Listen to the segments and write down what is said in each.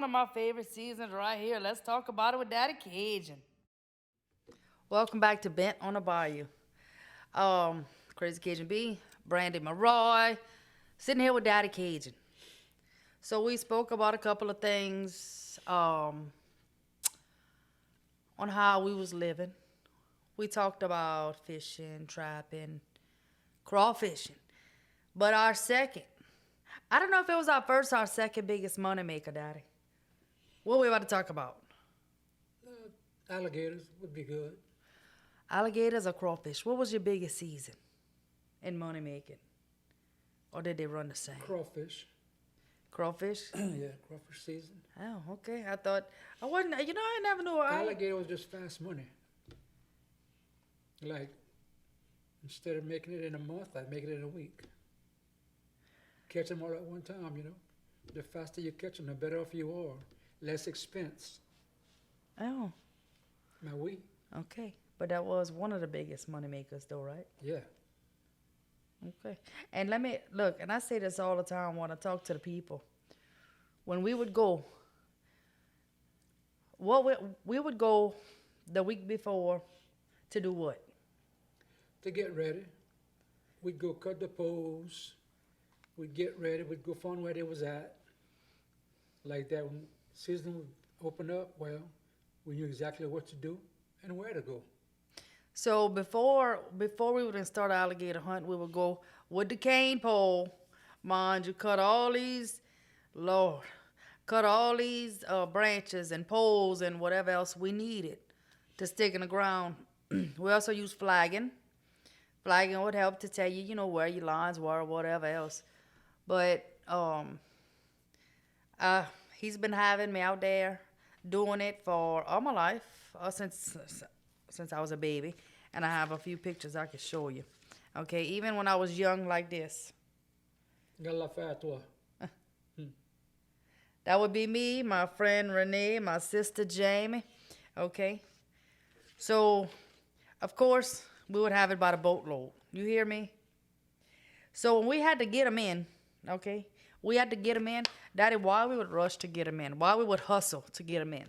one of my favorite seasons right here. Let's talk about it with Daddy Cajun. Welcome back to Bent on the Bayou. Crazy Cajun B, Brandy Maroy, sitting here with Daddy Cajun. So we spoke about a couple of things on how we was living. We talked about fishing, trapping, crawfishing. But our second, I don't know if it was our first or our second biggest money maker, Daddy. What we about to talk about? Alligators would be good. Alligators or crawfish? What was your biggest season in money making? Or did they run the same? Crawfish. Crawfish? Yeah, crawfish season. Oh, okay. I thought I wasn't. I never knew. Alligator was just fast money. Like, instead of making it in a month, I'd make it in a week. Catch them all at one time. The faster you catch them, the better off you are. Less expense. Oh, My we. okay. But that was one of the biggest money makers, though, right? Yeah. Okay. And let me look. And I say this all the time when I talk to the people. When we would go, we would go the week before to do what? To get ready, we'd go cut the poles. We'd get ready. We'd go find where they was at. Like that, when season would open up, well, we knew exactly what to do and where to go. So before we would start an alligator hunt, we would go with the cane pole. Mind you, cut all these, Lord, cut all these branches and poles and whatever else we needed to stick in the ground. We also use flagging. Flagging would help to tell you, where your lines were or whatever else. But he's been having me out there doing it for all my life, since I was a baby, and I have a few pictures I can show you. Okay, even when I was young like this. Gala fat toi. That would be me, my friend Renee, my sister Jamie. Okay, so of course we would have it by the boatload. You hear me? So when we had to get them in, okay, we had to get them in. Daddy, why we would rush to get them in? Why we would hustle to get them in?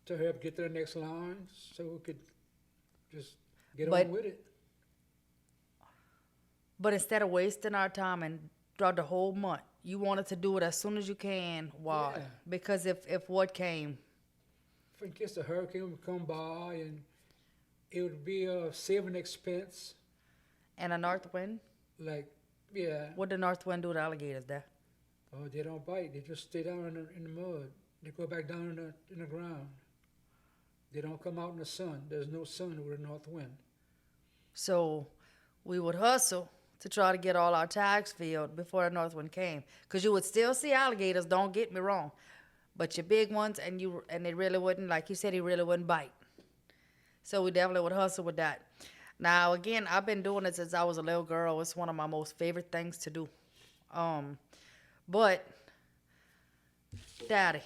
To help get to the next line so we could just get But- on with it. But instead of wasting our time and throughout the whole month, you wanted to do it as soon as you can. Why? Yeah. Because if what came, For in case a hurricane would come by and it would be a saving expense. and a north wind, Like, yeah, what the north wind do to alligators there? oh, they don't bite. They just stay down in the mud. They go back down in the ground. They don't come out in the sun. There's no sun with a north wind. So we would hustle to try to get all our tags filled before the north wind came. Because you would still see alligators, don't get me wrong. But your big ones, and they really wouldn't, like you said, he really wouldn't bite. So we definitely would hustle with that. Now, again, I've been doing it since I was a little girl. It's one of my most favorite things to do. But, Daddy,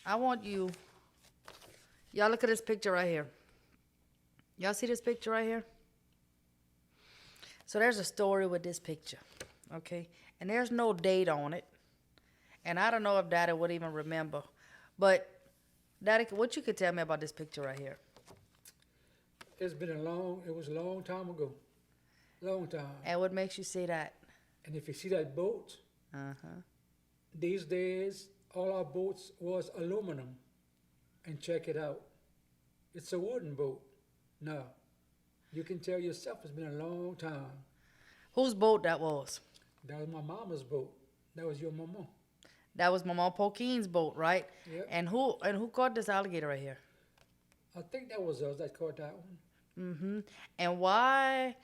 I want y'all look at this picture right here. Y'all see this picture right here? So there's a story with this picture, okay? And there's no date on it. And I don't know if Daddy would even remember. But, Daddy, what you could tell me about this picture right here? It was a long time ago. Long time. And what makes you say that? And if you see that boat, Uh-huh. these days, all our boats was aluminum. And check it out. It's a wooden boat. No. You can tell yourself it's been a long time. Whose boat that was? That was my mama's boat. That was your mama. That was my mom Pokeen's boat, right? Yep. And who caught this alligator right here? I think that was us that caught that one. Mm-hmm. And why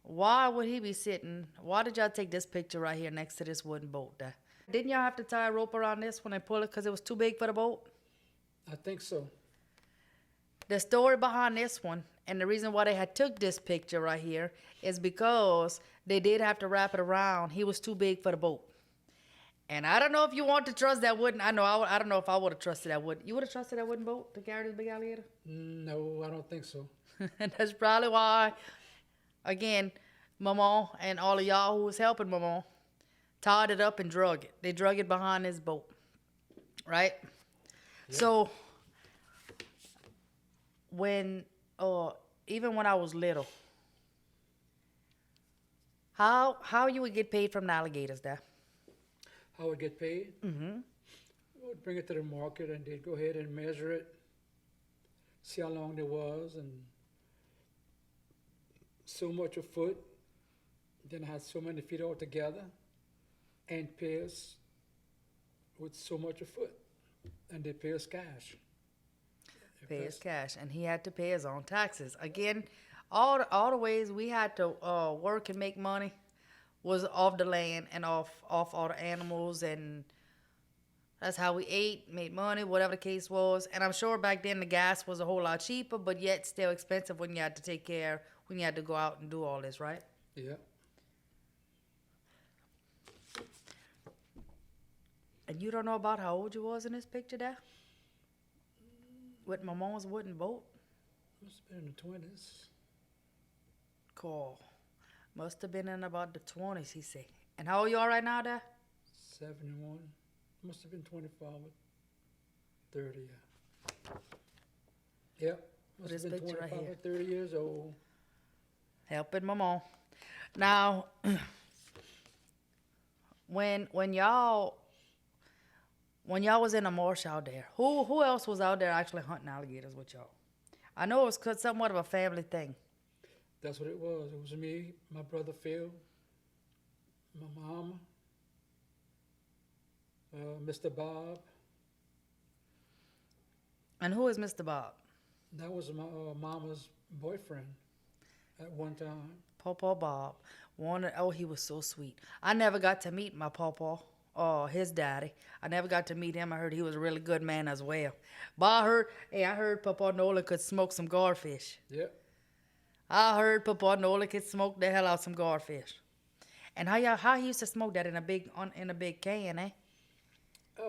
would he be sitting? Why did y'all take this picture right here next to this wooden boat there? Didn't y'all have to tie a rope around this when they pull it because it was too big for the boat? I think so. The story behind this one and the reason why they had took this picture right here is because they did have to wrap it around. He was too big for the boat. And I don't know if you want to trust that wooden. I don't know if I would have trusted that wooden. You would have trusted that wooden boat to carry this big alligator? No, I don't think so. That's probably why, again, Mama and all of y'all who was helping Mama tied it up and drug it. They drug it behind this boat. right? Yeah. So when, even when I was little, how you would get paid from the alligators there? How would get paid? Mm-hmm. We would bring it to the market and they'd go ahead and measure it, see how long it was, and so much a foot. Then I had so many feet altogether, and pay us with so much a foot, and they pay us cash. If Pay his that's cash, and he had to pay his own taxes. Again, all the ways we had to work and make money was off the land and off all the animals, and that's how we ate, made money, whatever the case was. And I'm sure back then the gas was a whole lot cheaper, but yet still expensive when you had to take care, when you had to go out and do all this, right? yeah. And you don't know about how old you was in this picture there? With my mom's wooden boat? Must have been in the 20s. Cool. Must have been in about the 20s, he said. And how old you are right now there? 71. Must have been 25 or 30, yeah. Yeah. Must This have been picture right 25 here. or 30 years old. Helping my mom. Now, when y'all was in the marsh out there, who else was out there actually hunting alligators with y'all? I know it was somewhat of a family thing. That's what it was. It was me, my brother Phil, my mama, Mr. Bob. And who is Mr. Bob? That was my mama's boyfriend at one time. Pawpaw Bob. Oh, he was so sweet. I never got to meet my pawpaw, his daddy. I never got to meet him. I heard he was a really good man as well. But I heard Pawpaw Nolan could smoke some garfish. Yep. I heard Pawpaw Nolan could smoke the hell out some garfish. And how he used to smoke that in a big can, eh?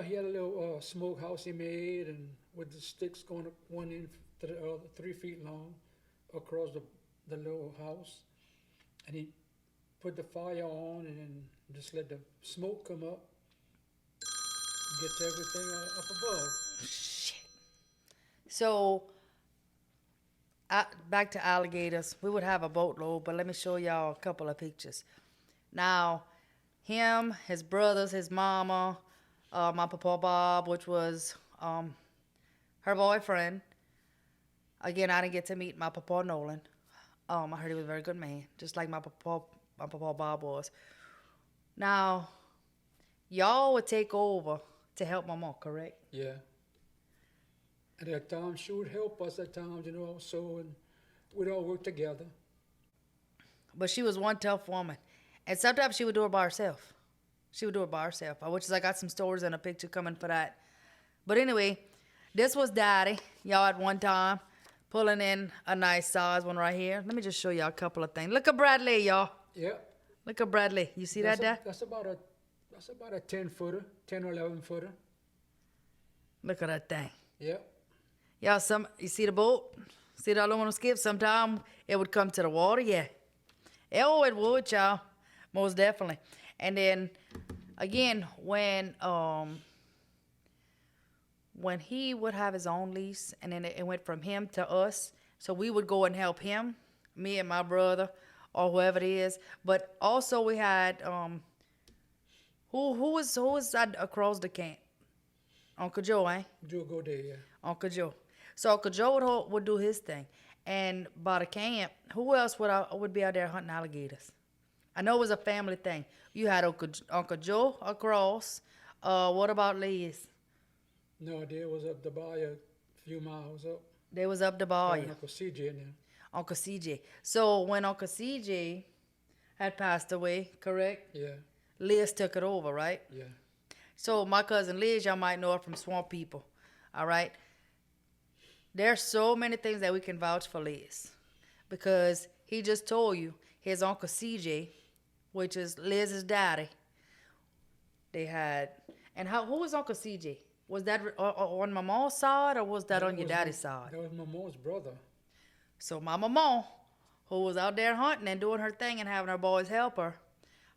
He had a little smoke house he made, and with the sticks going up one end to the other, 3 feet long, across the little house. And he put the fire on, and then just let the smoke come up, get to everything up above. Shit. So, back to alligators. We would have a boatload, but let me show y'all a couple of pictures. Now, him, his brothers, his mama, my papa Bob, which was her boyfriend. Again, I didn't get to meet my papa Nolan. I heard he was a very good man, just like my papa Bob was. Now, y'all would take over to help my mom, correct? Yeah. And at times she would help us at times, also, and we'd all work together. But she was one tough woman. And sometimes she would do it by herself. Which is I got some stories and a picture coming for that. But anyway, this was Daddy, y'all at one time, pulling in a nice size one right here. Let me just show y'all a couple of things. Look at Bradley, y'all. Yep. Look at Bradley. You see that there? That's about a 10-footer, 10 or 11-footer. Look at that thing. Yep. Y'all, you see the boat? See the aluminum skip? Sometime it would come to the water, yeah. Oh, it would, y'all. Most definitely. And then, again, when he would have his own lease, and then it went from him to us, so we would go and help him, me and my brother, or whoever it is. But also we had, who was that across the camp? Uncle Joe, eh? Joe go there, yeah. Uncle Joe. So Uncle Joe would do his thing. And by the camp, who else would be out there hunting alligators? I know it was a family thing. You had Uncle Joe across. What about Liz? No, they was up the bayou a few miles up. They was up the bayou. Uncle CJ in there. Uncle CJ. So when Uncle CJ had passed away, correct? Yeah, Liz took it over, right? yeah. So my cousin Liz, y'all might know her from Swamp People. All right? There's so many things that we can vouch for Liz. Because he just told you his Uncle CJ, which is Liz's daddy, they had... And who was Uncle CJ? Was that on my mom's side or was that on your daddy's side? That was my mom's brother. So my mama, who was out there hunting and doing her thing and having her boys help her,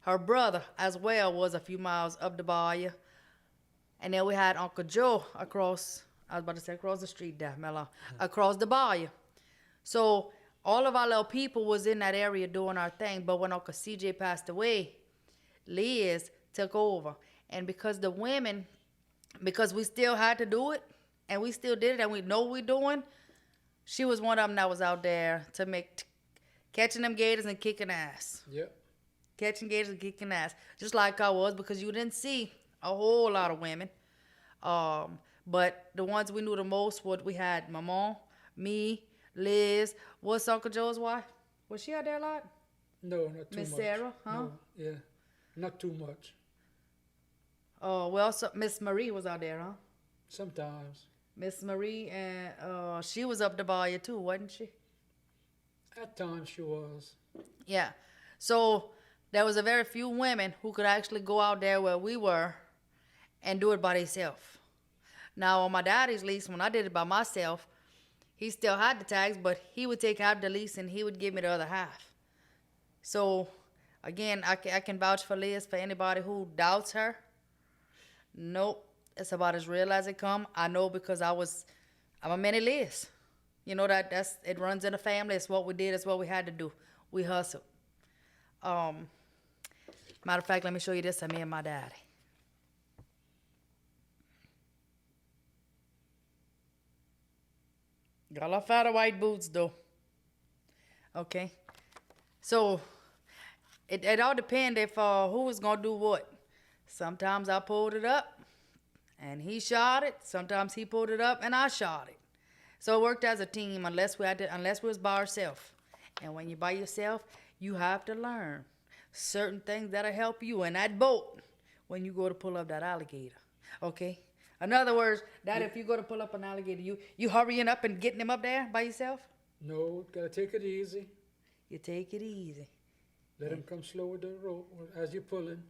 her brother as well was a few miles up the bayou. And then we had Uncle Joe across, I was about to say across the street there, Mela, across the bayou. So all of our little people was in that area doing our thing. But when Uncle CJ passed away, Liz took over. And because the women, because we still had to do it, and we still did it, and we know we're doing, she was one of them that was out there to make, catching them gators and kicking ass. Yep. Catching gators and kicking ass. Just like I was, because you didn't see a whole lot of women. But the ones we knew the most, what we had, my mom, me, Liz. What's Uncle Joe's wife? Was she out there a lot? No, not too much. Miss Sarah, huh? No, yeah, not too much. Oh, well, so Miss Marie was out there, huh? Sometimes. Miss Marie, and she was up the bayou too, wasn't she? At times she was. Yeah. So there was a very few women who could actually go out there where we were and do it by themselves. Now on my daddy's lease, when I did it by myself, he still had the tags, but he would take half the lease and he would give me the other half. So again, I can vouch for Liz, for anybody who doubts her. Nope, it's about as real as it come. I know because I'm a mini Liz. You know that's it runs in the family. It's what we did. It's what we had to do. We hustled. Matter of fact, let me show you this of me and my daddy. Got a lot of white boots though. Okay, so it all depends if who was gonna do what. Sometimes I pulled it up, and he shot it. Sometimes he pulled it up, and I shot it. So it worked as a team, unless we was by ourselves. And when you're by yourself, you have to learn certain things that'll help you in that boat when you go to pull up that alligator. Okay. In other words, that if you go to pull up an alligator, you hurrying up and getting him up there by yourself? No, gotta take it easy. You take it easy. Let him come slow with the rope as you're pulling.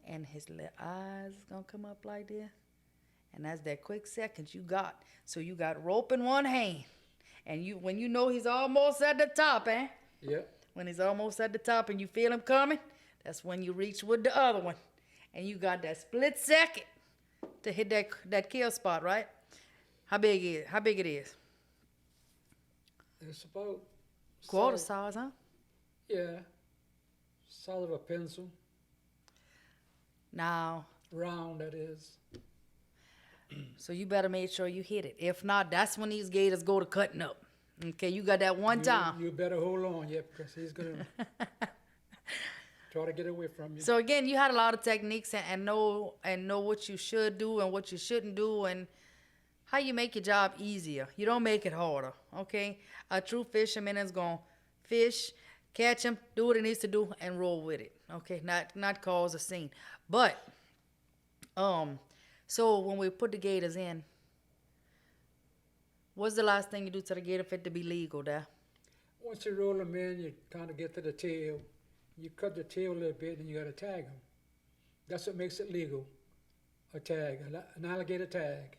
And his little eyes is gonna come up like this. And that's that quick second you got. So you got rope in one hand. And when you know he's almost at the top, eh? Yep. When he's almost at the top and you feel him coming, that's when you reach with the other one. And you got that split second to hit that kill spot, right? How big it is? It's about Quarter size, huh? Yeah. Size of a pencil. Now, Round, that is. so you better make sure you hit it. If not, that's when these gators go to cutting up. Okay, you got that one time. You better hold on, yeah, because he's gonna try to get away from you. So again, you had a lot of techniques and know what you should do and what you shouldn't do and how you make your job easier. You don't make it harder. Okay, a true fisherman is gonna fish, catch him, do what he needs to do, and roll with it. Okay, not cause a scene. But so when we put the gators in, what's the last thing you do to the gator for it to be legal there? Once you roll them in, you kind of get to the tail. You cut the tail a little bit, and you got to tag them. That's what makes it legal. A tag, an alligator tag.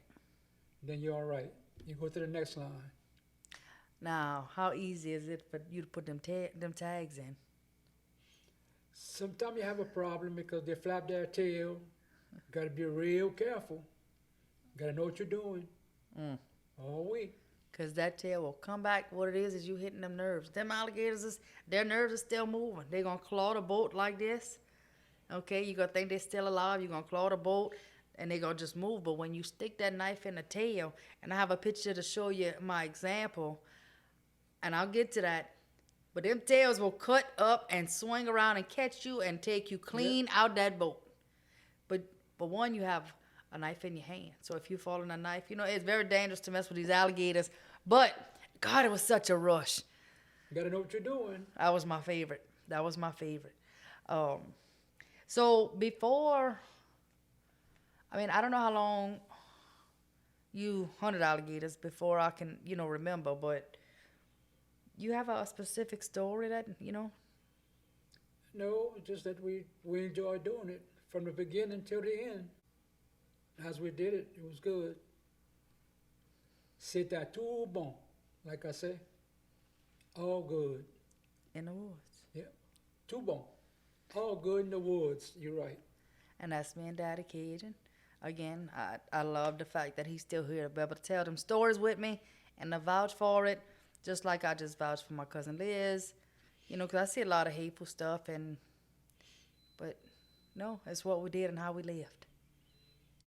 Then you're all right. You go to the next line. Now, how easy is it for you to put them tags in? Sometimes you have a problem because they flap their tail. Got to be real careful. Got to know what you're doing all week. Because that tail will come back. What it is you hitting them nerves. Them alligators, their nerves are still moving. They're going to claw the boat like this. Okay, you're going to think they're still alive. You're going to claw the boat, and they're going to just move. But when you stick that knife in the tail, and I have a picture to show you my example, and I'll get to that. But them tails will cut up and swing around and catch you and take you clean out that boat. But one, you have a knife in your hand. So if you fall in a knife, it's very dangerous to mess with these alligators. But, God, it was such a rush. You got to know what you're doing. That was my favorite. So before, I don't know how long you hunted alligators before I can, remember. But you have a specific story that, No, it's just that we enjoy doing it from the beginning till the end. As we did it, it was good. C'était tout bon, like I say. All good. In the woods. Yeah, tout bon. All good in the woods, you're right. And that's me and Daddy Cajun. again, I love the fact that he's still here to be able to tell them stories with me and to vouch for it, just like I just vouched for my cousin Liz. You know, because I see a lot of hateful stuff, but no, it's what we did and how we lived.